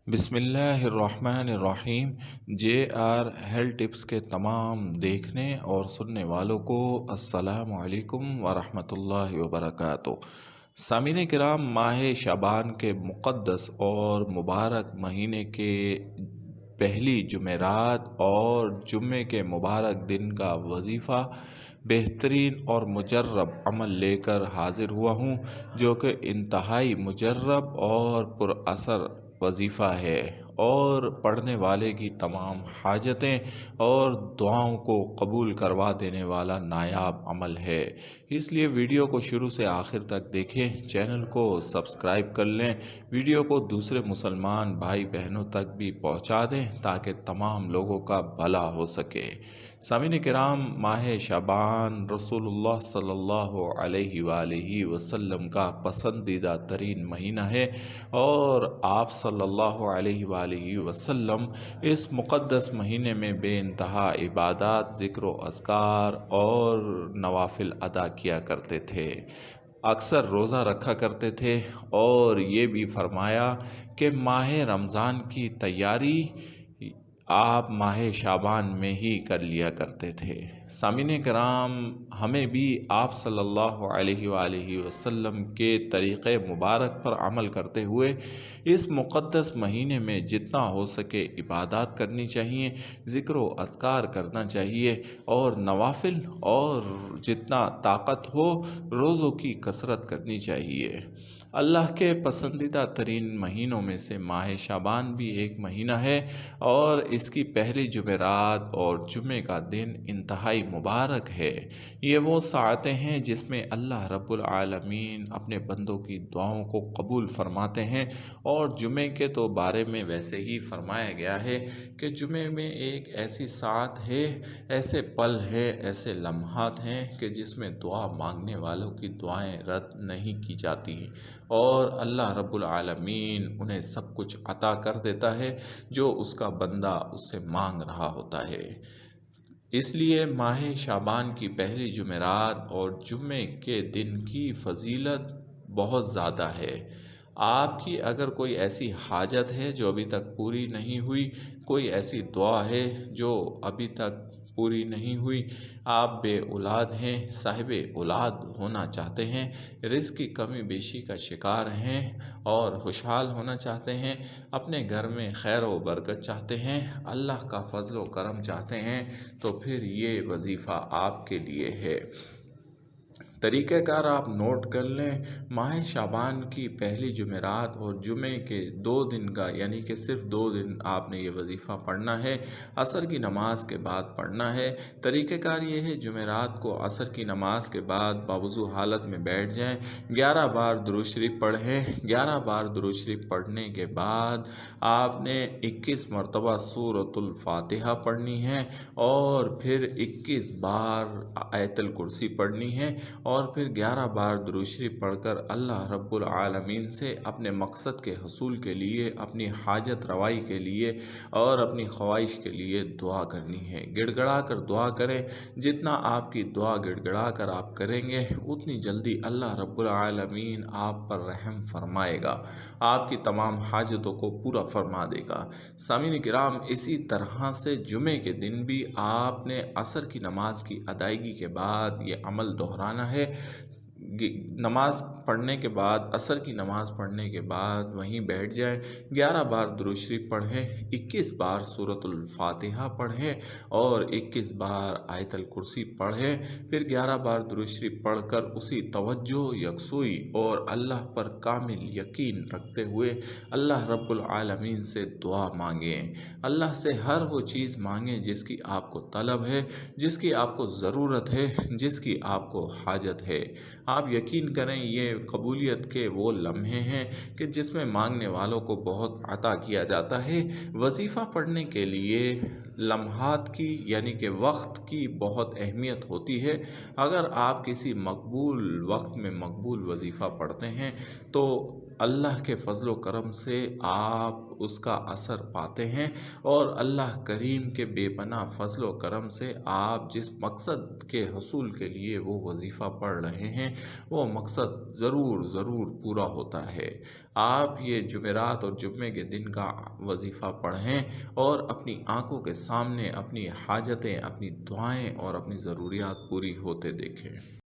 بسم اللہ الرحمن الرحیم۔ جے آر ہیلتھ ٹپس کے تمام دیکھنے اور سننے والوں کو السلام علیکم ورحمۃ اللہ وبرکاتہ۔ سامعین کرام، ماہ شعبان کے مقدس اور مبارک مہینے کے پہلی جمعرات اور جمعے کے مبارک دن کا وظیفہ بہترین اور مجرب عمل لے کر حاضر ہوا ہوں، جو کہ انتہائی مجرب اور پر اثر وظیفہ ہے اور پڑھنے والے کی تمام حاجتیں اور دعاؤں کو قبول کروا دینے والا نایاب عمل ہے۔ اس لیے ویڈیو کو شروع سے آخر تک دیکھیں، چینل کو سبسکرائب کر لیں، ویڈیو کو دوسرے مسلمان بھائی بہنوں تک بھی پہنچا دیں تاکہ تمام لوگوں کا بھلا ہو سکے۔ سامعین کرام، ماہ شعبان رسول اللہ صلی اللہ علیہ وآلہ وسلم کا پسندیدہ ترین مہینہ ہے اور آپ صلی اللہ علیہ وآلہ وسلم اس مقدس مہینے میں بے انتہا عبادات، ذکر و اذکار اور نوافل ادا کیا کرتے تھے۔ اکثر روزہ رکھا کرتے تھے اور یہ بھی فرمایا کہ ماہ رمضان کی تیاری آپ ماہ شعبان میں ہی کر لیا کرتے تھے۔ سامعین کرام، ہمیں بھی آپ صلی اللہ علیہ وآلہ وسلم کے طریقے مبارک پر عمل کرتے ہوئے اس مقدس مہینے میں جتنا ہو سکے عبادات کرنی چاہیے، ذکر و اذکار کرنا چاہیے اور نوافل اور جتنا طاقت ہو روزوں کی کثرت کرنی چاہیے۔ اللہ کے پسندیدہ ترین مہینوں میں سے ماہ شعبان بھی ایک مہینہ ہے اور اس کی پہلی جمعرات اور جمعے کا دن انتہائی مبارک ہے۔ یہ وہ ساعتیں ہیں جس میں اللہ رب العالمین اپنے بندوں کی دعاؤں کو قبول فرماتے ہیں، اور جمعے کے تو بارے میں ویسے ہی فرمایا گیا ہے کہ جمعے میں ایک ایسی ساعت ہے، ایسے پل ہے، ایسے لمحات ہیں کہ جس میں دعا مانگنے والوں کی دعائیں رد نہیں کی جاتی اور اللہ رب العالمین انہیں سب کچھ عطا کر دیتا ہے جو اس کا بندہ اس سے مانگ رہا ہوتا ہے۔ اس لیے ماہ شعبان کی پہلی جمعرات اور جمعے کے دن کی فضیلت بہت زیادہ ہے۔ آپ کی اگر کوئی ایسی حاجت ہے جو ابھی تک پوری نہیں ہوئی، کوئی ایسی دعا ہے جو ابھی تک پوری نہیں ہوئی، آپ بے اولاد ہیں، صاحب اولاد ہونا چاہتے ہیں، رزق کی کمی بیشی کا شکار ہیں اور خوشحال ہونا چاہتے ہیں، اپنے گھر میں خیر و برکت چاہتے ہیں، اللہ کا فضل و کرم چاہتے ہیں، تو پھر یہ وظیفہ آپ کے لیے ہے۔ طریقہ کار آپ نوٹ کر لیں۔ ماہ شعبان کی پہلی جمعرات اور جمعے کے 2 دن کا، یعنی کہ صرف 2 دن آپ نے یہ وظیفہ پڑھنا ہے، عصر کی نماز کے بعد پڑھنا ہے۔ طریقہ کار یہ ہے، جمعرات کو عصر کی نماز کے بعد باوضو حالت میں بیٹھ جائیں، 11 بار درود شریف پڑھیں۔ 11 بار درود شریف پڑھنے کے بعد آپ نے 21 مرتبہ سورۃ الفاتحہ پڑھنی ہے اور پھر 21 بار آیت الکرسی پڑھنی ہے اور پھر 11 بار درود شریف پڑھ کر اللہ رب العالمین سے اپنے مقصد کے حصول کے لیے، اپنی حاجت روائی کے لیے اور اپنی خواہش کے لیے دعا کرنی ہے۔ گڑ گڑا کر دعا کریں۔ جتنا آپ کی دعا گڑ گڑا کر آپ کریں گے، اتنی جلدی اللہ رب العالمین آپ پر رحم فرمائے گا، آپ کی تمام حاجتوں کو پورا فرما دے گا۔ سامعین کرام، اسی طرح سے جمعے کے دن بھی آپ نے عصر کی نماز کی ادائیگی کے بعد یہ عمل دہرانا ہے۔ نماز پڑھنے کے بعد، عصر کی نماز پڑھنے کے بعد وہیں بیٹھ جائیں، 11 بار درود شریف پڑھیں، 21 بار سورۃ الفاتحہ پڑھیں اور 21 بار آیت الکرسی پڑھیں، پھر 11 بار درود شریف پڑھ کر اسی توجہ، یکسوئی اور اللہ پر کامل یقین رکھتے ہوئے اللہ رب العالمین سے دعا مانگیں۔ اللہ سے ہر وہ چیز مانگیں جس کی آپ کو طلب ہے، جس کی آپ کو ضرورت ہے، جس کی آپ کو حاجت ہے۔ آپ یقین کریں، یہ قبولیت کے وہ لمحے ہیں کہ جس میں مانگنے والوں کو بہت عطا کیا جاتا ہے۔ وظیفہ پڑھنے کے لیے لمحات کی، یعنی کہ وقت کی بہت اہمیت ہوتی ہے۔ اگر آپ کسی مقبول وقت میں مقبول وظیفہ پڑھتے ہیں تو اللہ کے فضل و کرم سے آپ اس کا اثر پاتے ہیں، اور اللہ کریم کے بے پناہ فضل و کرم سے آپ جس مقصد کے حصول کے لیے وہ وظیفہ پڑھ رہے ہیں وہ مقصد ضرور ضرور پورا ہوتا ہے۔ آپ یہ جمعرات اور جمعے کے دن کا وظیفہ پڑھیں اور اپنی آنکھوں کے سامنے اپنی حاجتیں، اپنی دعائیں اور اپنی ضروریات پوری ہوتے دیکھیں۔